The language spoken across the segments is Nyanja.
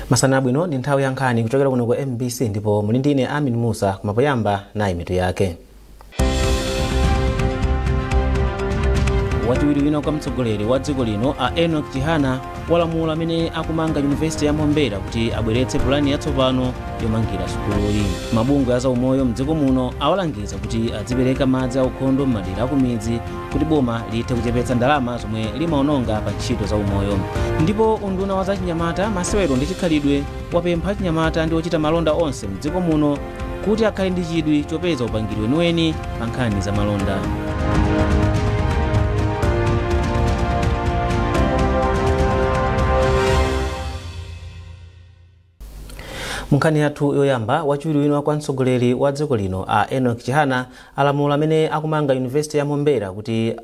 Masana bwino ndi nthawi ya nkhani kuchokera kuno ku MBC ndipo muli ndine Amin Musa kumapoyamba nayi mitu yake. Wachiwiri wina kwa mtsogoleri wa dziko lino a Enoch Chihana walamula amene akumanga University ya Mwombera kuti abweretse pulani yatsopano yomangira sukuluyi. Mabungwe a zaumoyo mdziko muno awalangiza kuti adzipereka madzi aukhondo m'madera akumidzi kuti boma lithe kuchepetsa ndalama zomwe limaononga pa ntchito zaumoyo. Ndipo unduna wa zachinyamata masewero ndi chikhalidwe wapempha achinyamata ndi ochita malonda onse mdziko muno kuti akhale ndi chidwi chopeza upangiri weniweni pa nkhani za malonda. Munkhani yathu yoyamba wachiwiri wina kwa mtsogoleri wa dziko lino a Enoch Chihana alamula amene akumanga University ya Mwombera kuti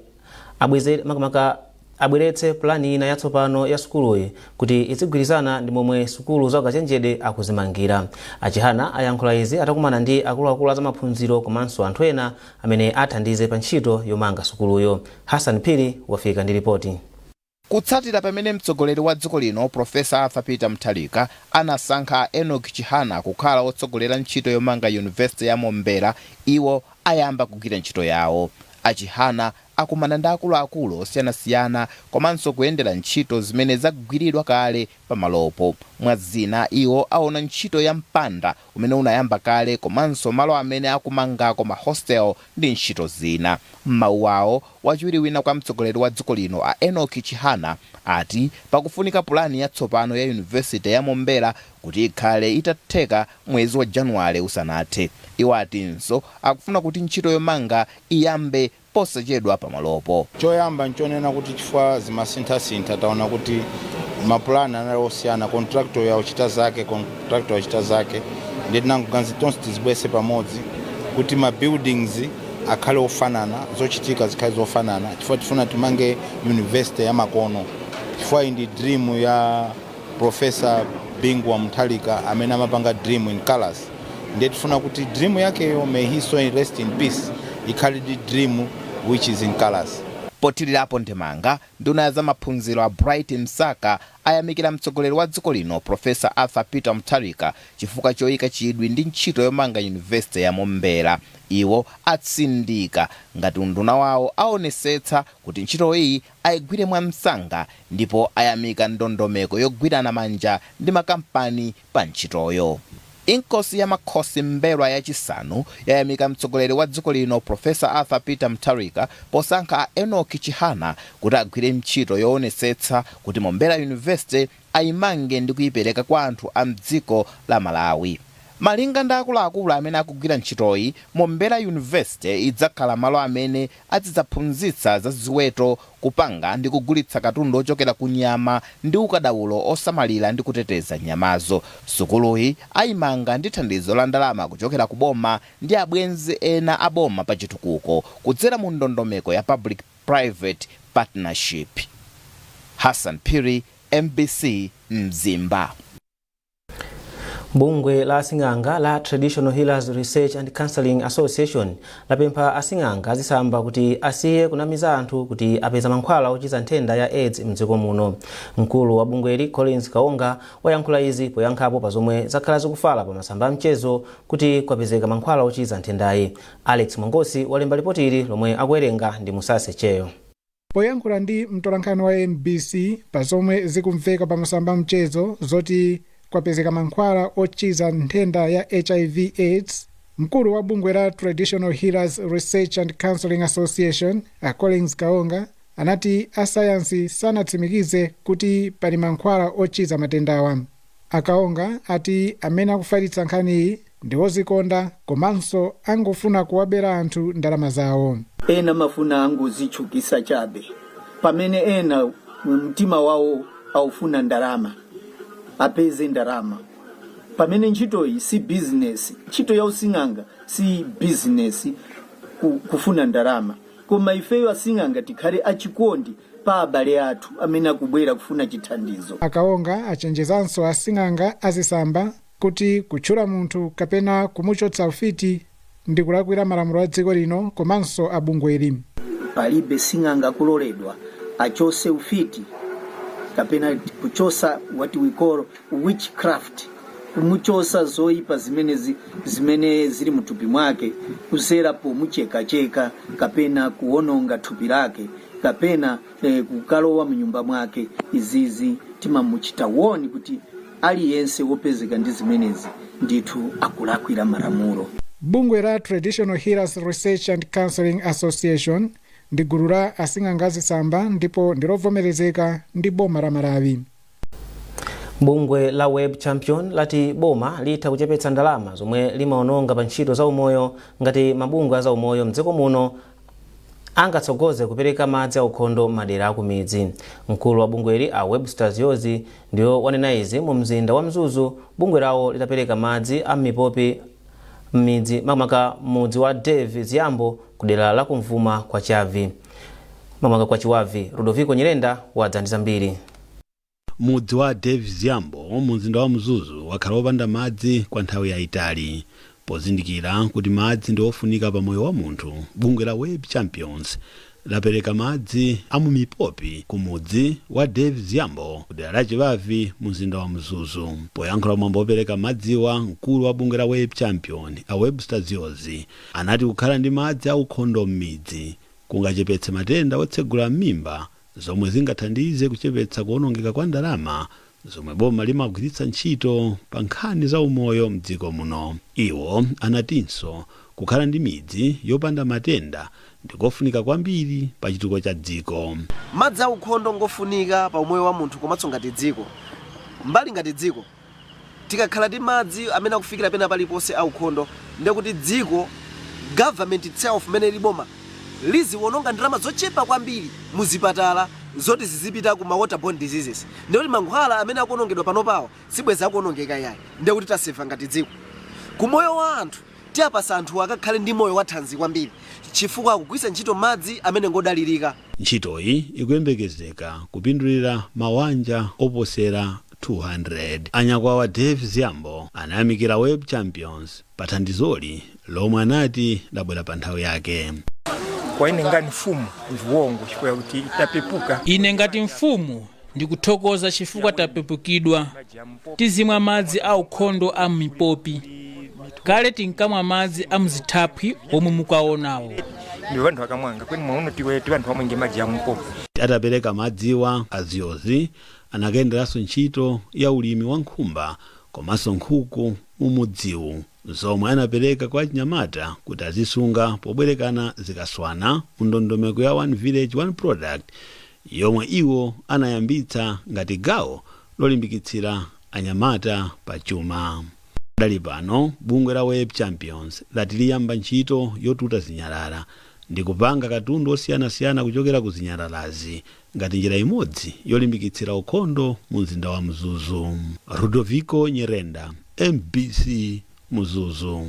abweretse plani ina yatsopano ya sukuluyi kuti izigwirizana ndi momwe sukulu za ukachenjede akuzimangira. Achihana ayankhula izi atakumana ndi akuluakulu za maphunziro komanso anthu ena amene athandize pa ntchito yomanga sukuluyo. Hassan Phiri wafika ndi ripoti. Kutsatira pamene mtsogoleri wa dziko lino Professor Arthur Peter Mutharika anasankha Enoch Chihana kukhala wotsogolera ntchito yomanga University ya Mwombera, iwo ayamba kugwira ntchito yawo. Achihana akumana ndi akuluakulu osiyanasiyana komanso kuyendera ntchito zimene zagwiridwa kale pamalopo. Mwazina iwo aona ntchito ya mpanda umene unayamba kale komanso malo amene akumangako ma hostel ndi ntchito zina. M'mawu awo wachiwiri wina kwa mtsogoleri wa dziko lino a Enoch Chihana ati pakufunika pulani yatsopano ya University ya Mwombera kuti ikhale itatheka mwezi wa Januwale usanathe. Iwo atinso akufuna kuti ntchito yomanga iyambe posachedwa pamalopo. Choyamba nchonena kuti chifukwa zimasintha taona kuti mapulani analosiyana, contractor ya uchita zake ndi nanguganzi tonse tizibwese pamodzi kuti ma buildings akhale ofanana, zochitika zikhale zofanana chifukwa tifuna timange University ya makono. Chifukwa ndi dream ya Professor Bingwa Mutharika amene amapanga dream in colors. Ndiye tifuna kuti dream yake yo may he so rest in peace ikhale di dream which is in colors. Potirirapo ndemanga nduna ya maphunziro a Bright Msaka ayamikira mtsogoleri wa dziko lino Professor Arthur Peter Mutharika chifukwa choyika chidwi ndi ntchito yomanga University ya Mwombera. Iwo atsindika ngati unduna wawo aonesetsa kuti ntchito iyi ayigwire mwamsanga ndipo ayamika ndondomeko yogwirana manja ndi makampani pa ntchitoyo. Inkosi ya makhosi Mberwa yachisanu yayamika mtsogoleri wa dziko lino Professor Arthur Peter Mutharika posankha Enoch Chihana kuti agwire ntchito yoonesetsa kuti Mwombera University ayimange ndi kuyipereka kwa anthu a mdziko la Malawi. Malinga ndi akuluakulu amene akugwira ntchitoyi, Mwombera University idzakhala malo amene azidzaphunzitsa za ziweto, kupanga ndi kugulitsa katundu ochokera ku nyama ndi ukadaulo osamalira ndi kuteteza nyamazo. Sukuluyi ayimanga ndi thandizo la ndalama kuchokera ku boma ndi abwenzi ena a boma pa chitukuko kudzera mu ndondomeko ya Public Private Partnership. Hassan Phiri, MBC, Mzimba. Bungwe la asing'anga la Traditional Healers Research and Counseling Association lapempha asing'anga azisamba kuti asiye kunamiza anthu kuti apeza mankhwala ochiza nthenda ya AIDS mdziko muno. Mkulu wa bungweli Collins Kaonga wayankhula izi poyankhapo pa zomwe zakhala zikufala pa masamba a mchezo kuti kwapezeka mankhwala ochiza nthendayi. Alex Mongosi walemba ripoti ili lomwe akuwerenga ndi Musase Cheyo. Poyankhula ndi mtolankhani wa MBC pa zomwe zikumveka pa masamba a mchezo zoti kwapezeka mankhwala ochiza nthenda ya HIV/AIDS, mkulu wa bungwe la Traditional Healers Research and Counseling Association Collins Kaonga anati asayansi sanatsimikize kuti pali mankhwala ochiza matendawa. Akaonga ati amene akufalitsa nkhaniyi ndi ozikonda komanso angofuna kuwabera anthu ndalama zawo. Ena mafuna angozichukisa chabe, pamene ena mtima wawo aufuna ndalama, apeze ndalama. Pamene ntchitoyi si business, ntchito ya using'anga si business kufuna ndalama. Koma ifeyo asing'anga tikhale achikondi pa abale athu amene akubwera kufuna chithandizo. Akaonga achenjezanso asing'anga azisamba kuti kutchula munthu kapena kumuchotsa ufiti ndi kulakwira malamulo a dziko lino komanso abungweli. Palibe sing'anga kuloledwa achose ufiti kapena kuchosa what we call witchcraft, kumuchosa zoipa zimene zili mtupi mwake, kusera pomuchekacheka kapena kuononga thupi lake kapena kukalowa mnyumba mwake. Izizi timamuchita woni kuti aliyense wopezeka ndi zimenezi ndithu akulakwira malamulo. Bungwe la Traditional Healers Research and Counseling Association ndi gulu la asing'angazi samba ndipo ndilovomerezeka ndi boma la Malawi. Bungwe la Web Champion lati boma litha kuchepetsa ndalama zomwe limaononga pa ntchito za umoyo ngati mabungwe za umoyo mdziko muno angatsogoze kupereka madzi a ukhondo madera akumidzi. Mkulu wa bungweli a Websters Yozi ndiyo wanena izi mu mzinda wa Mzuzu. Bungwe lawo litapereka madzi a mipopi m'midzi makamaka mudzi wa Dave Ziyambo kudera la kumvuma kwa Chavi makamaka kwa Chiwavi. Rudoviko Nyirenda wadza ndi zambiri. Mudzi wa Dave Ziyambo mu mzinda wa Mzuzu wakhala wopanda madzi kwa nthawi yayitali. Pozindikira kuti madzi ndi ofunika pa moyo wa munthu, bungwe la Web Champions lapereka madzi a mu mipopi ku mudzi wa Dave Ziyambo kudera la Chiwavi mu mzinda wa Mzuzu. Poyankhula mwambo wopereka madziwa, mkulu wa bungwe la Web Champion a Websters Yozi anati kukhala ndi madzi a ukhondo m'midzi kungachepetse matenda otsegula m'mimba zomwe zingathandize kuchepetsa kuonongeka kwa ndalama zomwe boma limagwiritsa ntchito pa nkhani za umoyo mdziko muno. Iwo anatinso kukhala ndi midzi yopanda matenda ndikofunika kwambiri pa chituko cha dziko. Madzi a ukhondo ngofunika pa umoyo wa munthu komanso ngati dziko. Mbali ngati dziko tikakhala ndi madzi amene akufikira pena paliponse a ukhondo, ndiye kuti dziko government itself mene liboma liziwononga ndalama zochepa kwambiri muzipatala zoti zizipita ku waterborne diseases. Ndiye kuti mankhwala amene akuonongedwa pano pawo sibweza akuonongeka yayi, ndiye kuti tasefa ngati dziko. Ku moyo wa anthu tiyapasa anthu akakhale ndi moyo wa thanzi kwambiri chifukwa akugwiritsa ntchito madzi amene ngodalirika. Ntchitoyi ikuyembekezeka kupindulira mawanja oposera 200. Anyakwawa Dave Ziyambo anayamikira Web Champions pa thandizoli lomwe anati labwera pa nthawi yake. Kwa ine ngati mfumu ndiwongo chifukwa kuti itapepuka. Ine ngati mfumu ndikuthokoza chifukwa tapepukidwa. Tizimwa madzi a ukhondo a mipopi. Kale tinkamwa madzi a mzithapwi omwe mukaonawo. Ndiwo anthu akamwanga kweni mwaono tiwe anthu amwe nge madzi a mipopi. Atapereka madziwa aziyozi anakayenderanso ntchito ya ulimi wa nkhumba komanso nkhuku umudziwu zomwe anapereka kwa Chinyamata kuti azisunga pobwerekana zikaswana mu ndondomeko ya One Village One Product yomwe iwo anayambitsa ngati gawo lolimbikitsira anyamata pa chuma. Dali pano bungwe la Web Champions lati liyamba ntchito yotuta zinyalala ndi kupanga katundu osiyanasiyana kuchokera ku zinyalalazi ngati njira imodzi yolimbikitsira ukhondo mu mzinda wa Mzuzu. Rudoviko Nyirenda, MBC Mzuzu.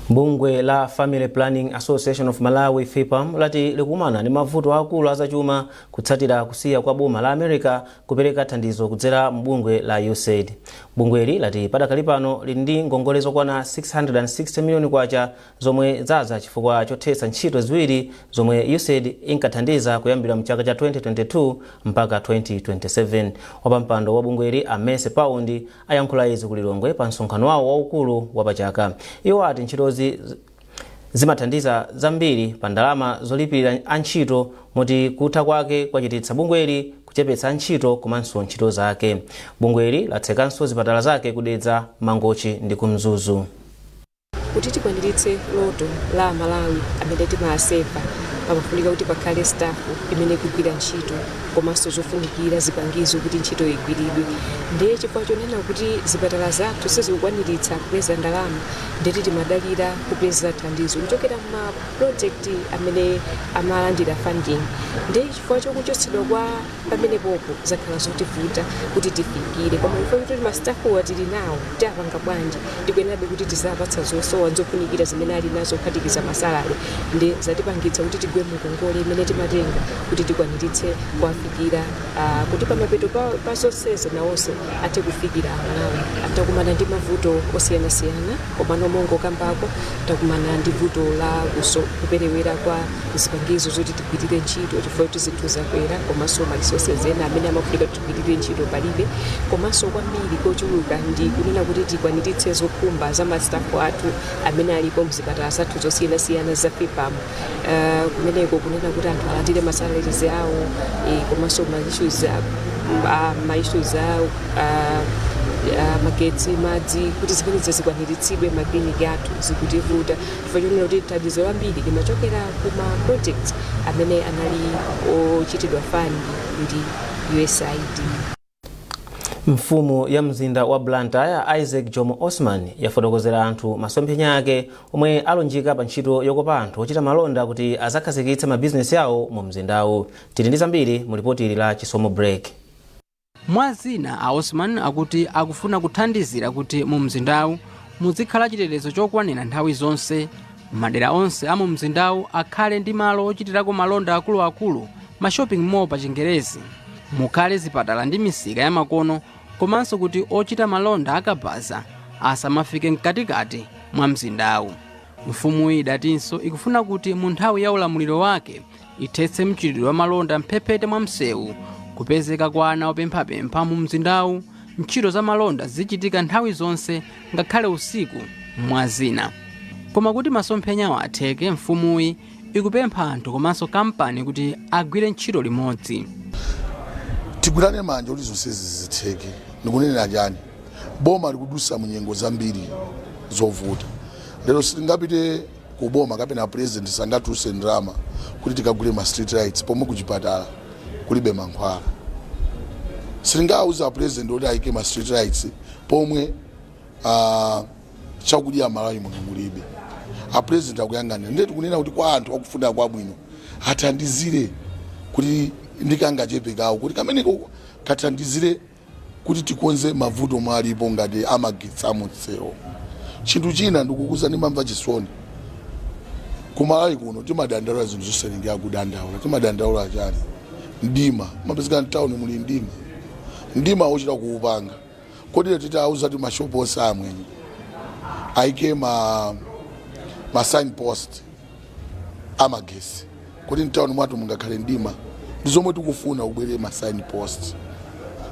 Bungwe la Family Planning Association of Malawi FIPAM lati likumana ndi mavuto akulu azachuma kutsatira kusiya kwa boma la America kupereka thandizo kudzera mbungwe la USAID. Bungweli lati padakali pano lili ndi ngongole zokwana 660 miliyoni kwacha zomwe zaza chifukwa chothetsa ntchito ziwiri zomwe USAID inkathandiza kuyambira mchaka cha 2022 mpaka 2027. Wapampando wa bungweli Amese Paundi ayankhula izi kulilongwe pa msonkhano wawo waukulu wa pachaka. Iwo ati ntchitozi zimathandiza zambiri pa ndalama zolipirira antchito moti kutha kwake kwachititsa bungweli kuchepetsa ntchito komanso ntchito zake. Bungweli latsekanso zipatala zake kudedza Mangochi ndi Kumzuzu. Kuti tikwaniritse loto la Malawi amene timasefa pamafunika kuti pakhale staff imene ikugwira ntchito komanso zofunikira zipangizo kuti ntchito igwiridwe. Ndiye chifukwa chonena kuti zipatala zathu sizikukwaniritsa kupeza ndalama ndeti timadalira kupeza thandizo kuchokera ma project amene amalandira funding. Ndiye chifukwa chokuchotsedwa kwa pamene popo zakhala zotivuta kuti tifikire koma ifo kuti mastafu atili nawo tiapanga bwanji ndikuyenabe kuti tizapatsa zosowa zofunikira zimene ali nazo kuphatikiza masalale ndi zatipangitsa kuti tigwe tigwirigwe mukongole imene timatenga kuti tikwaniritse kuwafikira kuti pamapeto pa zonsezo nawonso athe kufikira Amalawi. Takumana ndi mavuto osiyanasiyana komano mongo kambako takumana ndi vuto la kuperewera kwa zipangizo zoti tigwirire ntchito chifukwa kuti zinthu zakwera komanso resources ena amene amafunika tigwirire ntchito palibe komanso kwambiri kochuluka ndi kunena kuti tikwaniritse zokhumba za mastafu athu amene alipo mzipatala zathu zosiyanasiyana za FIPAM kumeneko kunena kuti anthu alandire masalaries awo komanso ma-issues awo magetsi madzi kuti zimenezi zikwaniritsidwe makliniki athu zikutivuta chifukwa chonena kuti thandizo lambiri limachokera kuma projects amene anali ochitidwa fund ndi USAID. Mfumu ya mzinda wa Blantyre Isaac Jomo Osman yafotokozera anthu masomphenya ake omwe alonjika pa ntchito yokopa anthu ochita malonda kuti azakhazikitsa mabizinesi yawo mu mzindawo. Tili ndi zambiri mu ripoti la Chisomo Break. Mwazina a Osman akuti akufuna kuthandizira kuti mu mzindawu muzikhala chitetezo chokwanira nthawi zonse. Madera onse a mu mzindawu akhale ndi malo ochitirako malonda akuluakulu, ma shopping mall pa Chingerezi, mukhale zipatala ndi misika ya makono, komanso kuti ochita malonda akabaza asamafike mkatikati mwa mzindawu. Mfumu idatinso ikufuna kuti mu nthawi ya ulamuliro wake ithetse mchitidwe wa malonda mphepete mwa msewu, kupezeka kwa ana opemphapempha mu mzindawu, ntchito za malonda zichitika nthawi zonse ngakhale usiku. Mwazina koma kuti masomphenyawo atheke, mfumuyi ikupempha anthu komanso kampani kuti agwire ntchito limodzi. Tigwirane manja kuti zonsezi zitheke. Ndikunena chani? Boma likudusa munyengo zambiri zovuta. Lero sitingapite ku boma kapena president sangatuse ndrama kuti tikagule ma street lights pomwe kuchipatala kulibe mankhwala. Sitingauza president kuti ayike ma street lights pomwe chakudya Malawi muno mulibe. A president akuyang'anira ndeti kunena kuti kwa anthu akufunda kwabwino athandizire kuti ndikangachepekawo kuti kameneko kathandizire kuti tikonze mavuto mwalipo ngati amagetsi amutsero. Chinthu china ndikukuza ndimamva chisoni. Kumalawi kuno timadandaula zinthu zosalingirira kudandaula. Timadandaula chani? Mdima. Mapezeka town muli mdima. Mdima ochita kuupanga. Kodi titauza ti mashopo osamwenye. Aike ma signpost amagesi. Kodi town mwatu mungakhale mdima. Ndizomwe tikufuna ubwere ma signpost.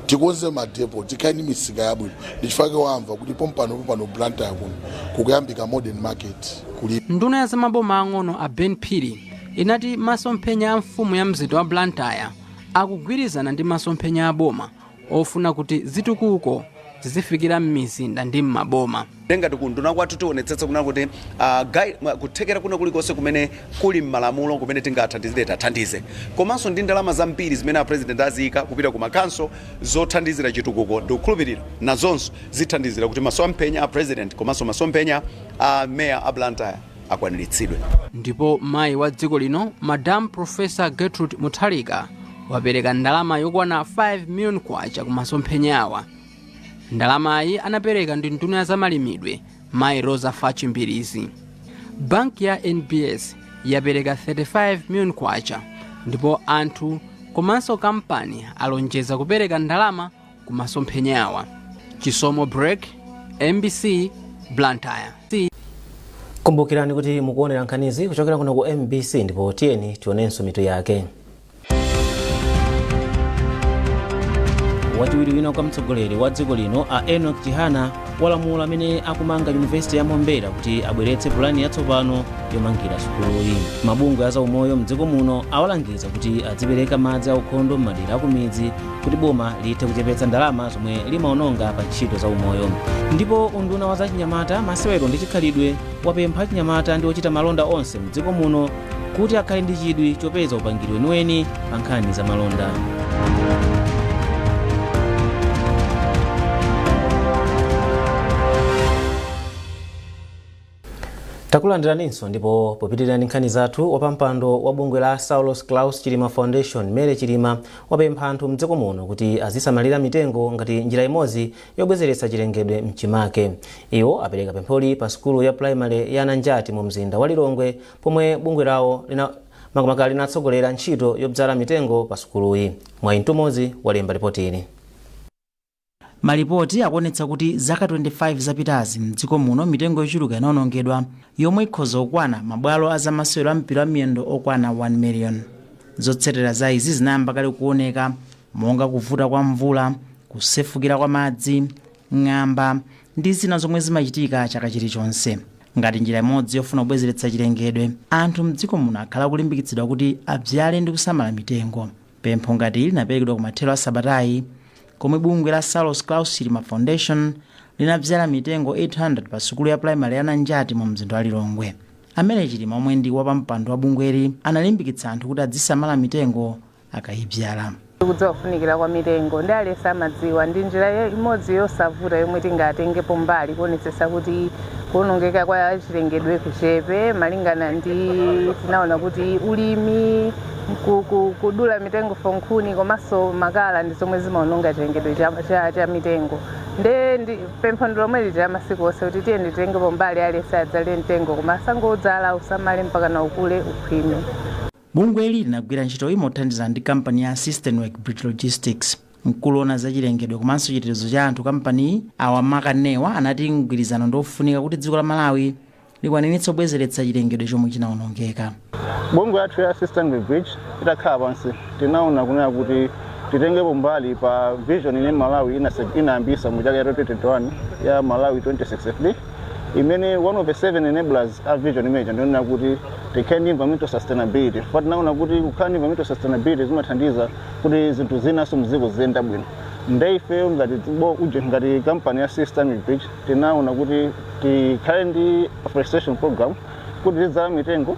Tikonze madepo, tikaini misika yabwino. Ndichifake wamva kuti pompano Blantyre kuno kukuyambika modern market kuli. Nduna ya zamaboma ang'ono a Ben Phiri inati masomphenya a mfumu ya mzinda wa Blantyre akugwirizana ndi masomphenya a boma ofuna kuti zitukuko zizifikira m'mizinda ndi m'maboma. Ngati kunduna kwathu tionetsetsa kuna kuti kuthekera kuno kulikonse kumene kuli m'malamulo kumene tingathandizire tathandize. Komanso ndi ndalama zambiri zimene a president azika kupita ku makanso zothandizira chitukuko ndikukhulupirira nazonso zithandizira kuti masomphenya a president komanso masomphenya a mayor a Blantyre akwaniritsidwe. Ndipo mayi wa dziko lino Madam Professor Gertrude Mutharika wapereka ndalama yokwana 5 million kwacha ku masomphenyawa. Ndalamayi anapereka ndi nduna ya zamalimidwe Mayi Rosa Fachimbirizi. Banki ya NBS yapereka 35 million kwacha, ndipo anthu komanso kampani alonjeza kupereka ndalama ku masomphenyawa. Chisomo Break, MBC, Blantyre. Kumbukirani kuti mukuonera nkhanizi kuchokera kuno ku MBC, ndipo tiyeni tionenso mitu yake. Wachiwiri wina kwa mtsogoleri wa dziko lino a Enoch Chihana walamula amene akumanga University ya Mbombela kuti abweretse pulani yatsopano yomangira sukuluyi. Mabungwe a zaumoyo mdziko muno awalangiza kuti adzipereka madzi aukhondo m'madera akumidzi kuti boma lithe kuchepetsa ndalama zomwe limaononga pa ntchito za umoyo. Ndipo unduna wa zachinyamata, masewero ndi chikhalidwe wapempha achinyamata ndi ochita malonda onse mdziko muno kuti akhale ndi chidwi chopeza upangiri weniweni pa nkhani za malonda. Takulandiraninso ndipo popitirani nkhani zathu, wapampando wa bungwe la Saulos Klaus Chilima Foundation Mere Chilima wapempha anthu mdziko muno kuti azisamalira mitengo ngati njira imodzi yobwezeretsa chilengedwe mchimake. Iwo apereka pempholi pa sukulu ya primary ya Nanjati mu mzinda wa Lilongwe pomwe bungwe lawo makamaka linatsogolera ntchito yodzala mitengo pa sukuluyi. Mwayi Mtumodzi walemba ripoti. Malipoti akuonetsa kuti zaka 25 zapitazi mdziko muno mitengo yochuluka inaonongedwa yomwe ikhoza kukwana mabwalo a zamasewero a mpira wa miyendo okwana 1 million. Zotsatira za izi zinayamba kale kuoneka monga kuvuta kwa mvula, kusefukira kwa madzi, ng'amba ndi zina zomwe zimachitika chaka chilichonse. Ngati njira imodzi yofuna kubwezeretsa chilengedwe, anthu mdziko muno akhala kulimbikitsidwa kuti abyale ndi kusamala mitengo. Pempho ngati linaperekedwa kumathero a sabatayi komwe bungwe la Salus Klaus Chilima Foundation linabyala mitengo 800 pa sukulu ya primary ya Nanjati mu mzinda wa Lilongwe. Amene Chilima omwe ndi wapampando wa bungweli analimbikitsa anthu kuti adzisamala mitengo akayibyala. Kufunikira kwa mitengo ndi alesa amadziwa ndi njira imodzi yosavuta yomwe tingatengepo mbali kuonetsetsa kuti kuonongeka kwa chilengedwe kuchepe malingana ndi tinaona kuti ulimi kudula mitengo fonkhuni komanso makala ndi zomwe zimaononga chilengedwe cha mitengo. Ndi pempho lomwe liti amasiku onse kuti tiye nditengepo mbali alesa adzale mtengo koma asangodzala usamale mpaka na ukule ukhwime. Bungweli linagwira ntchito imothandiza ndi kampani ya Systemwork Bridge Logistics. Mkulona za chilengedwe komanso chitetezo cha anthu kampani awa makanewa anati mgwirizano ndofunika kuti dziko la Malawi likwaniritse kubwezeretsa chilengedwe chomwe chinaonongeka. Bungwe yathu ya Systemwork Bridge itakhala pansi tinaona kunena kuti titengepo mbali pa vision ine Malawi inayambisa mu chaka cha 2021 ya Malawi 2063 imene one of the 7 enablers of vision image ndionena kuti tikhaeni environmental sustainability. But naona kuti kukhani environmental sustainability zimathandiza kuti zinthu zinaso mdziko ziyenda bwino. Ndeife ngati kampani ya Systemwork Bridge tinaona kuti tikhale ndi afforestation program kuti tidzala mitengo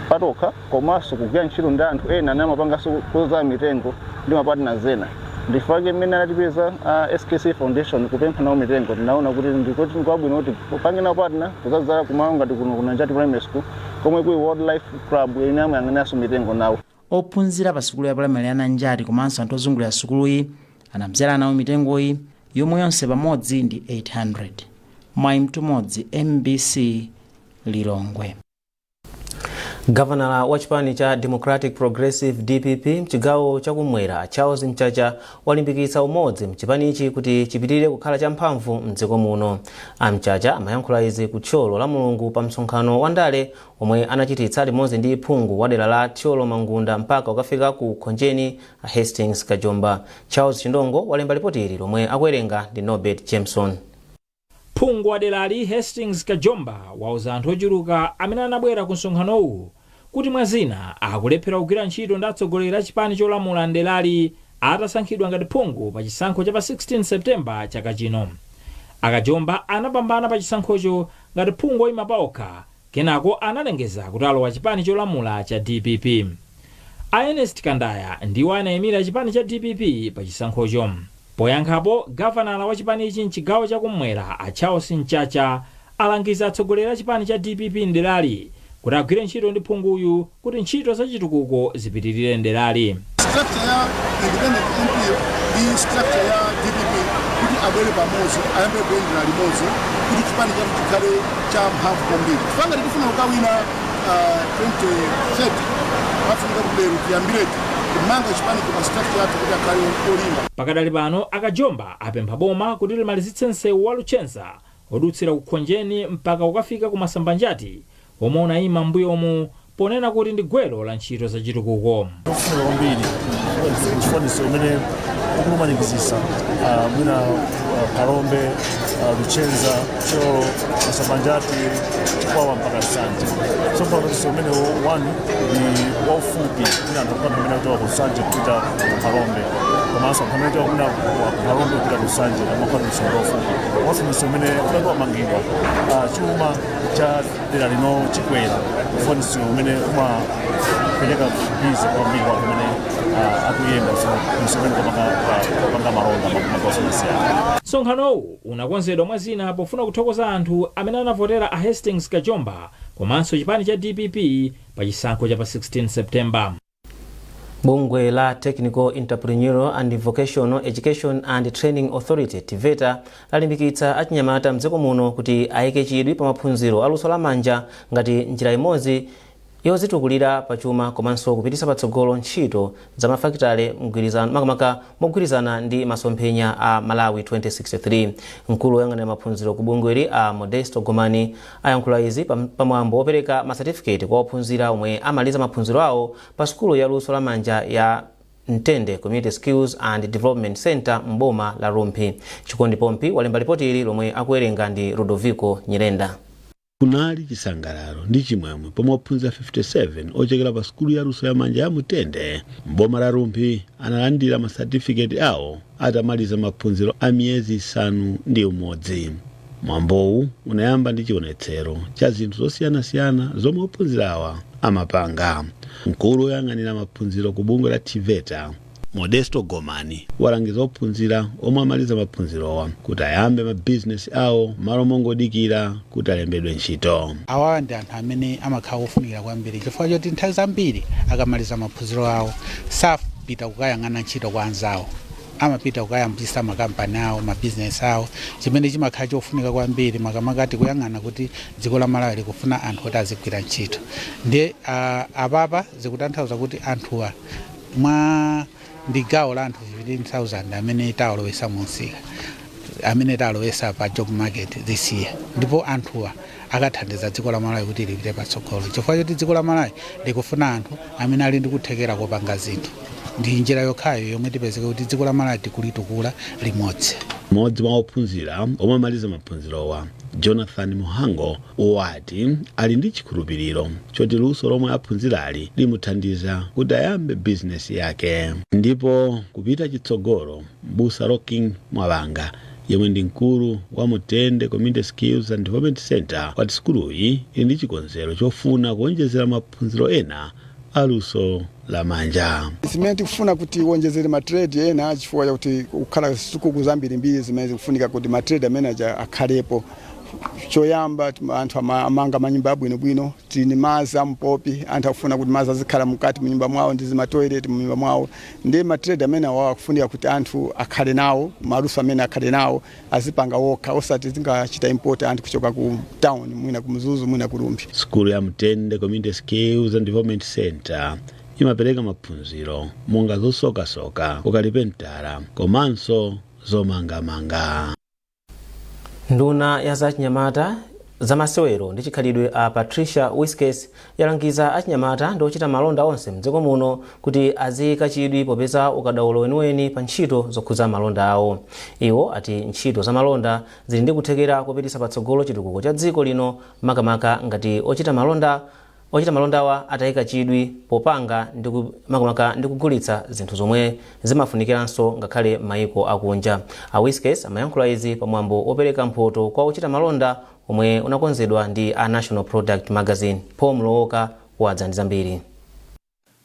patokha komanso kugwira ntchito ndi anthu ena amapanganso kudzala mitengo ndi mapatna zena. Ndifake mmene anatipeza SKC Foundation kupempha nawo mitengo tinaona kuti ndikoti kwabwino kuti pange nawo partner kudzadzala kumalo ngati kuno ku Nanjati Primary School komwe kuli Wildlife Club ine amayang'ananso mitengo nawo. Ophunzira pa sukulu ya primary ya Nanjati komanso anthu ozungulira sukuluyi anabyala nawo mitengoyi yomwe yonse pamodzi ndi 800. Mwayi Mtumodzi, MBC Lilongwe. Governor wa chipani cha Democratic Progressive DPP mchigawo chakumwera Charles Mchacha walimbikitsa umodzi mchipanichi kuti chipitirire kukhala champhamvu mdziko muno. Mchacha amayankhula izi ku Tcholo la Mulungu pa msonkhano wa ndale omwe anachititsa limodzi ndi phungu wa dera la Tcholo Mangunda mpaka ukafika ku Khonjeni Hastings Kajomba. Charles Chindongo walemba ripoti ili lomwe akuwerenga ndi Norbert Jameson. Phungu wa derali Hastings Kajomba wauza anthu ochuluka amene anabwera ku msonkhanowu kuti mwazina akulephera kugwira ntchito ndi atsogoleri a chipani cholamula derali atasankhidwa ngati phungu pa chisankho cha pa 16 Septemba chaka chino. Akajomba anapambana pa chisankhocho ngati phungu oyima paokha, kenako analengeza kuti alowa chipani cholamula cha DPP. Ernest Kandaya ndiwo anayimira chipani cha DPP pa chisankhocho. Poyankhapo, gavanala wa chipanichi mchigawo chakumwera Charles Mchacha alangiza atsogoleri a chipani cha DPP nderali kuti agwire ntchito ndi phunguyu kuti ntchito za chitukuko zipitirire nderali. Structure ya independent MP ndi structure ya DPP kuti abwere pamodzi ayambe kuyendera limodzi kuti chipani chatu chikhale cha mphamvu kwambiri. Chifukwa tikufuna kukawina 2030 pafunika kubwera kuyambireti kumanga chipani kwa structure yathu kuti akhale olimba. Pakadali pano Akajomba apempha boma kuti limalizitse msewu wa Luchenza odutsira ku Khonjeni mpaka ukafika ku Masambanjati omwe unayima mbuyomu ponena kuti ndi gwero la ntchito za chitukuko. Ndofuna kwambiri chifaniso umene ukumanyikizisa mwina Kalombe, Luchenza, Tcholo, Masambanjati, Chikwawa mpaka Nsanje. Sofa ndiso umene wanu ni waufupi mwina anthu amene kutoka ku Nsanje kupita ku Kalombe. Komanso amene kutoka kuna Kalombe kupita ku Nsanje amakwati msonga ufupi. Wafundiso umene unamangidwa chuma cha dera lino Chikwera. Ufundiso umene umapeleka bizi kwambiri kwa kumene akuyenda msomeni kupanga maronda makosanasiyana. Msonkhanowu unakonzedwa mwazina pofuna kuthokoza anthu amene anavotera a Hastings Kajomba komanso chipani cha DPP pa chisankho cha pa 16 Septemba. Bungwe la Technical Entrepreneurial and Vocational Education and Training Authority TVETA lalimbikitsa achinyamata mdziko muno kuti ayike chidwi pa maphunziro aluso la manja ngati njira imodzi yozitukulira pachuma komanso kupitisa patsogolo ntchito za mafakitale makamaka mogwirizana ndi masomphenya a Malawi 2063. Mkulu woyang'anira maphunziro ku bungweli a Modesto Gomani ayankhula izi pamwambo wopereka masatifiketi kwa ophunzira omwe amaliza maphunziro awo pa sukulu ya luso la manja ya Mtende Community Skills and Development Center mboma la Rumpi. Chikondi Pompi walemba ripoti ili lomwe akuwerenga ndi Rodoviko Nyirenda. Kunali chisangalalo ndi chimwemwe pomwe ophunzira 57 ochokera pa sukulu ya luso ya manja ya Mtende mboma la Rumpi analandira masatifiketi awo atamaliza maphunziro a miyezi 6 mwambowu unayamba ndi chionetsero cha zinthu zosiyanasiyana zomwe ophunzira awa amapanga. Mkulu woyang'anira maphunziro ku bungwe la TVETA Modesto Gomani walangiza ophunzira omwe amaliza maphunzirowa kuti ayambe mabizinesi awo malo mongodikira kuti alembedwe ntchito. Awa ndi anthu amene amakhala ofunikira kwambiri chifukwa choti nthawi zambiri akamaliza maphunziro awo sapita kukayang'ana ntchito kwa anzawo, amapita kukayambisa makampani awo, mabizinesi awo, chimene chimakhala chofunika kwambiri makamakati kuyang'ana kuti dziko la Malawi likufuna anthu oti azigwira ntchito. Ndiye apapa zikutanthauza kuti anthuwa mwa ndi gawo la anthu 15,000 amene tawalowesa munsika, amene tawalowesa pa job market this year. Ndipo anthuwa akathandiza dziko la Malawi kuti lipite patsogolo chifukwa choti dziko la Malawi likufuna anthu amene ali ndi kuthekera kopanga zinthu. Ndi njira yokhayo yomwe tipezeka kuti dziko la Malawi tikulitukula limodzi. Mmodzi mwa ophunzira omwe amaliza maphunzirowa Jonathan Muhango wati ali ndi chikhulupiriro choti luso lomwe aphunzirali limuthandiza kuti ayambe bizinesi yake. Ndipo kupita chitsogolo Mbusa Rocking Mwabanga yemwe ndi mkulu wa Mtende Community Skills and Development Center wati sukuluyi ili ndi chikonzero chofuna kuonjezera maphunziro ena aluso la manja. Zimene tikufuna kuti wonjezere matrade ena chifukwa kuti kukhala sukuku zambiri zimene zikufunika kuti matrade manager akhalepo. Choyamba anthu amanga manyumba abwinobwino, tini mazi ampopi, anthu akufuna kuti mazi azikhala mukati mnyumba mwawo ndi zimatoilet mnyumba mwawo. Ndi matrade amene akufunika kuti anthu akhale nawo, maluso amene akhale nawo azipanga wokha osati zingachita import anthu kuchoka ku town mwina ku Mzuzu mwina ku Rumpi. Sukulu ya Mtende Community Skills and Development Center imapereka maphunziro monga zosokasoka, ukalipentala komanso zomangamanga. Nduna ya zachinyamata zamasewero ndi chikhalidwe a Patricia Whiskes yalangiza achinyamata ndi ochita malonda onse mdziko muno kuti aziyika chidwi popeza ukadaulo weniweni pa ntchito zokhuza malonda awo. Iwo ati ntchito za malonda zili ndi kuthekera kupitisa patsogolo chitukuko cha dziko lino makamaka ngati ochita malondawa atayika chidwi popanga ndi kugulitsa zinthu zomwe zimafunikiranso ngakhale maiko akunja. A Whiskes amayankhula izi pamwambo opereka mphoto kwa ochita malonda omwe unakonzedwa ndi a National Product Magazine. Paul Mlowoka wadza ndi zambiri.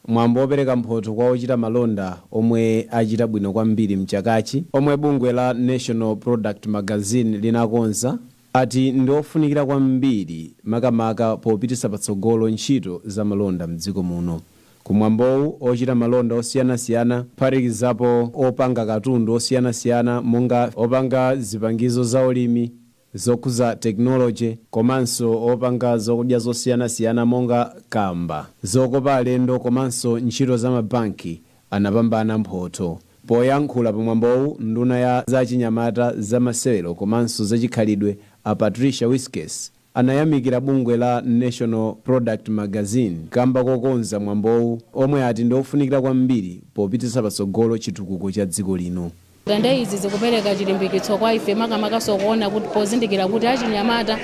Mwambo opereka mphoto kwa ochita malonda omwe achita bwino kwambiri mchakachi omwe bungwe la National Product Magazine linakonza ati ndiofunikira kwambiri makamaka popitisa patsogolo ntchito za malonda mdziko muno. Kumwambowu ochita malonda osiyanasiyana phatikizapo opanga katundu osiyanasiyana monga opanga zipangizo za ulimi, zokhuza technology komanso opanga zokudya zosiyanasiyana monga kamba, zokopa alendo komanso ntchito za mabanki anapambana mphoto. Poyankhula pamwambowu nduna ya zachinyamata zamasewero komanso zachikhalidwe a Patricia Whiskes anayamikira bungwe la National Product Magazine kamba kokonza mwambowu omwe ati ndiofunikira kwambiri popitisa patsogolo chitukuko cha dziko lino. Ndande izi zikupereka chilimbikitso kwa ife makamaka sokuona kuti pozindikira kuti achinyamata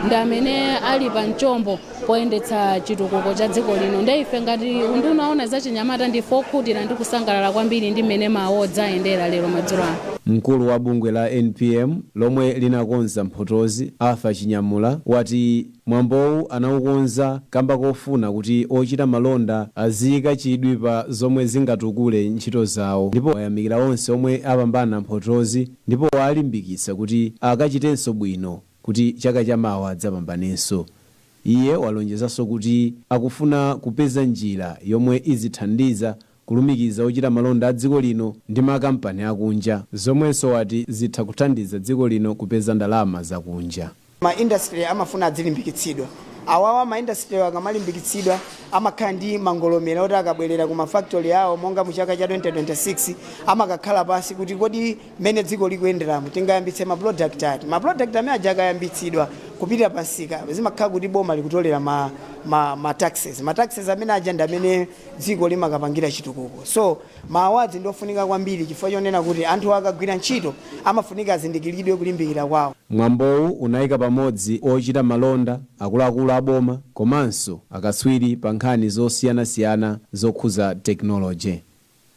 ndi amene ali pa mchombo poyendetsa chitukuko cha dziko lino. Nde ife ngati undunaona za chinyamata ndi fokhutira ndi kusangalala kwambiri ndi mmene mawo dzayendera lero madzulo ano. Mkulu wa bungwe la NPM lomwe linakonza mphotozi Arthur Chinyamula wati mwambowu anaukonza kamba kofuna kuti ochita malonda aziyika chidwi pa zomwe zingatukule ntchito zawo, ndipo wayamikira onse omwe apambana mphotozi ndipo walimbikitsa kuti akachitenso bwino kuti chaka chamawa adzapambanenso. Iye walonjezanso kuti akufuna kupeza njira yomwe izithandiza kulumikiza ochita malonda a dziko lino ndi makampani akunja, zomwenso wati zitha kuthandiza dziko lino kupeza ndalama zakunja. Ma industry amafuna adzilimbikitsidwa awawa maindustry akamalimbikitsidwa amakhala ndi mangolomera oti akabwerera ku mafactory awo monga mu chaka cha 2026 amakakhala pasi kuti kodi mmene dziko likuyenderamo tingayambitse maproduct ati maproduct amene aja akayambitsidwa kupitira pansika zimakhala kuti boma likutolera ma taxes amene aja ndi amene dziko limakapangira chitukuko. So ma awards ndofunika kwambiri chifukwa chonena kuti anthu akagwira ntchito amafunika azindikiridwe kulimbikira kwawo. Mwambowu unayika pamodzi ochita malonda, akuluakulu aboma komanso akatswiri pa nkhani zosiyanasiyana zokhuza technology.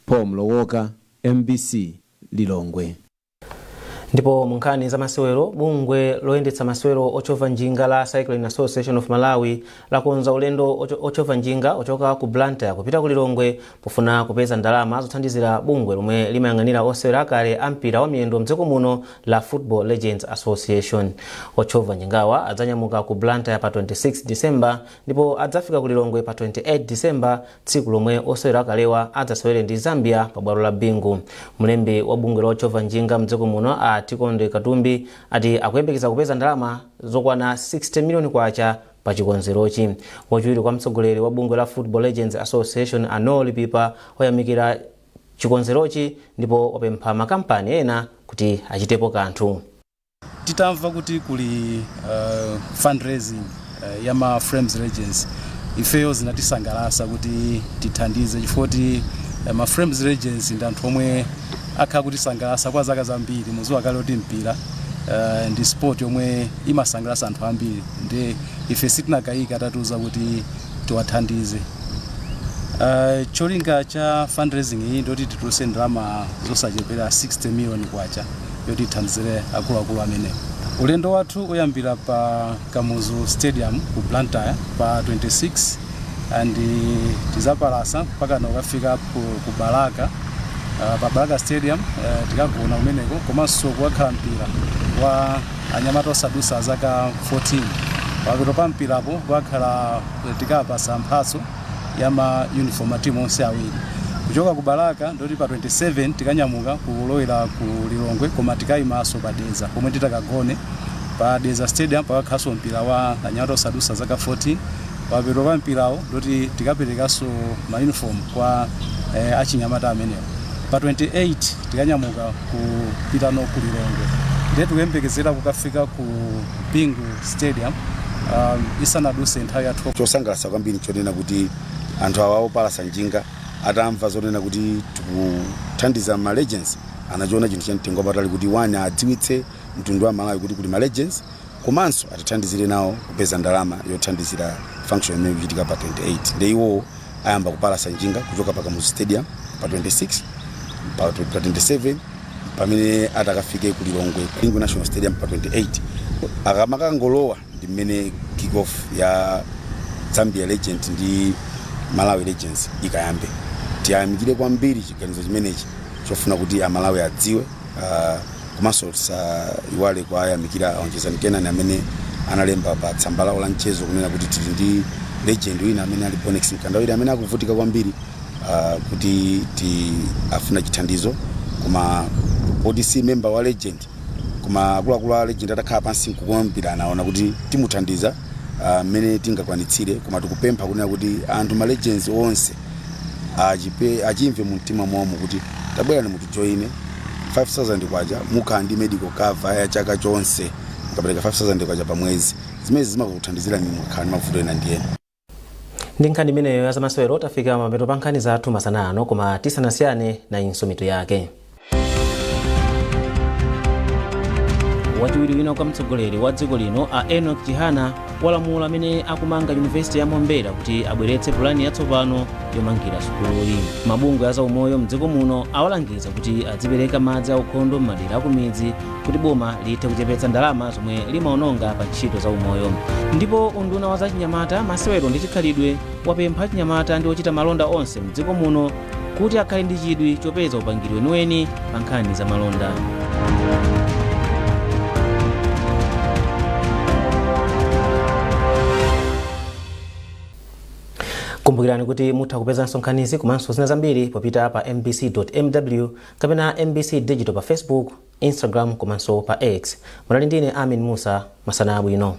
Paul Mlowoka, MBC Lilongwe. Ndipo munkhani za masewero bungwe loyendetsa masewero ochova njinga la Cycling Association of Malawi lakonza ulendo ochova njinga ochoka ku Blantyre kupita ku Lilongwe pofuna kupeza ndalama zothandizira bungwe lomwe limayang'anira osewera kale ampira wa miyendo mdziko muno la Football Legends Association. Ochova njingawa adzanyamuka ku Blantyre pa 26 December ndipo adzafika ku Lilongwe pa 28 December, tsiku lomwe osewera kalewa adzasewere ndi Zambia pa bwalo la Bingu. Mlembi wa bungwe lochova njinga mdziko muno Tikonde Katumbi ati akuyembekeza kupeza ndalama zokwana 60 miliyoni kwacha pa chikonzerochi. Wachiwiri kwa mtsogoleri wa bungwe la Football Legends Association Anoli Pipa wayamikira chikonzerochi ndipo wapempha makampani ena kuti achitepo kanthu. Titamva kuti kuli fundraising ya ma Frames Legends, ifeyo zinatisangalatsa kuti tithandize chifukwa ma Frames Legends ndi anthu omwe akhala kutisangalatsa kwa zaka zambiri muziwa kale kuti mpira ndi sport yomwe imasangalatsa anthu ambiri, ndi ife sitinakayika tatuza kuti tiwathandize. Cholinga cha fundraising iyi ndoti titulutse ndalama zosachepera 60 miliyoni kwacha yoti tithandizire akuluakulu amenewo. Ulendo wathu uyambira pa Kamuzu Stadium ku Blantyre pa 26 and tizapalasa mpaka ukafika ku Balaka pa Balaka Stadium tikagona umeneko komanso kukhala mpira wa anyamata osadusa zaka 14. Pakito pa mpirapo kukhala tikapasa mphatso ya ma uniform timu onse awiri. Kuchoka ku Balaka ndoti pa 27 tikanyamuka kulowera ku Lilongwe koma tikayimaso pa Deza pomwe titakagone pa Deza Stadium pakakhaso mpira wa anyamata osadusa zaka 14. Pakito pa mpirawo ndoti tikaperekaso ma uniform kwa achinyamata amenewo. Pa 28 tikanyamuka kupita ku Lilongwe ndiye tikuyembekezera kukafika ku Bingu Stadium isanaduse nthawi ya 12. Chosangalatsa kwambiri chonena kuti anthu awawo opalasa njinga atamva zonena kuti tikuthandiza ma legends anachiona chinthu cha mtengo wapatali kuti wani adziwitse mtundu wa Malawi kuti kuli ma legends komanso atithandizire nawo kupeza ndalama yothandizira function imene ikuchitika pa 28. Ndiye iwo ayamba kupalasa njinga kuchoka pa Kamuzu Stadium pa 26 pa 27 pamene atakafike ku Lilongwe Bingu National Stadium pa 28. Akamakangolowa ndi mmene kick off ya Zambia Legend ndi Malawi Legends ikayambe. Tiyamikire kwambiri chiganizo chimenechi chofuna kuti Amalawi adziwe komanso iwale kwa ayamikira aonjezani Kenani amene analemba pa tsamba lawo la mchezo kunena kuti tili ndi legend wina amene ali Bonex Mkandawire amene akuvutika kwambiri kuti afuna chithandizo koma ODC member wa legend koma akuluakulu a legend atakhala pansi kukombira anaona kuti timuthandiza mmene tingakwanitsire koma tikupempha kunena kuti anthu ma legends onse achimve mu mtima mwawo kuti tabwera mutijoine 5,000 kwacha mukhala ndi medical cover ya chaka chonse mukapereka 5,000 kwacha pa mwezi zimene zimakuthandizira mukhala ndi mavuto ena ndi ena. Ndi nkhani imeneyo ya zamasewero tafika mapeto pa nkhani zathu masana ano koma tisanasiyane na insomitu yake. Wachiwiri wina kwa mtsogoleri wa dziko lino Enoch Chihana walamula amene akumanga University ya Mbombela kuti abweretse pulani yatsopano yomangira sukuluyi. Mabungwe a zaumoyo mdziko muno awalangiza kuti adzipereka madzi aukhondo m'madera akumidzi kuti boma lithe kuchepetsa ndalama zomwe limaononga pa ntchito zaumoyo. Ndipo unduna wa zachinyamata masewero ndi chikhalidwe wapempha achinyamata ndi ochita malonda onse mdziko muno kuti akhale ndi chidwi chopeza upangiri weniweni pa nkhani za malonda. Kumbukirani kuti mutha kupeza nsonkhanizi komanso zina zambiri popita pa mbc.mw kapena MBC Digital pa Facebook, Instagram komanso pa X. Munali ndine Amin Musa, masana abwino.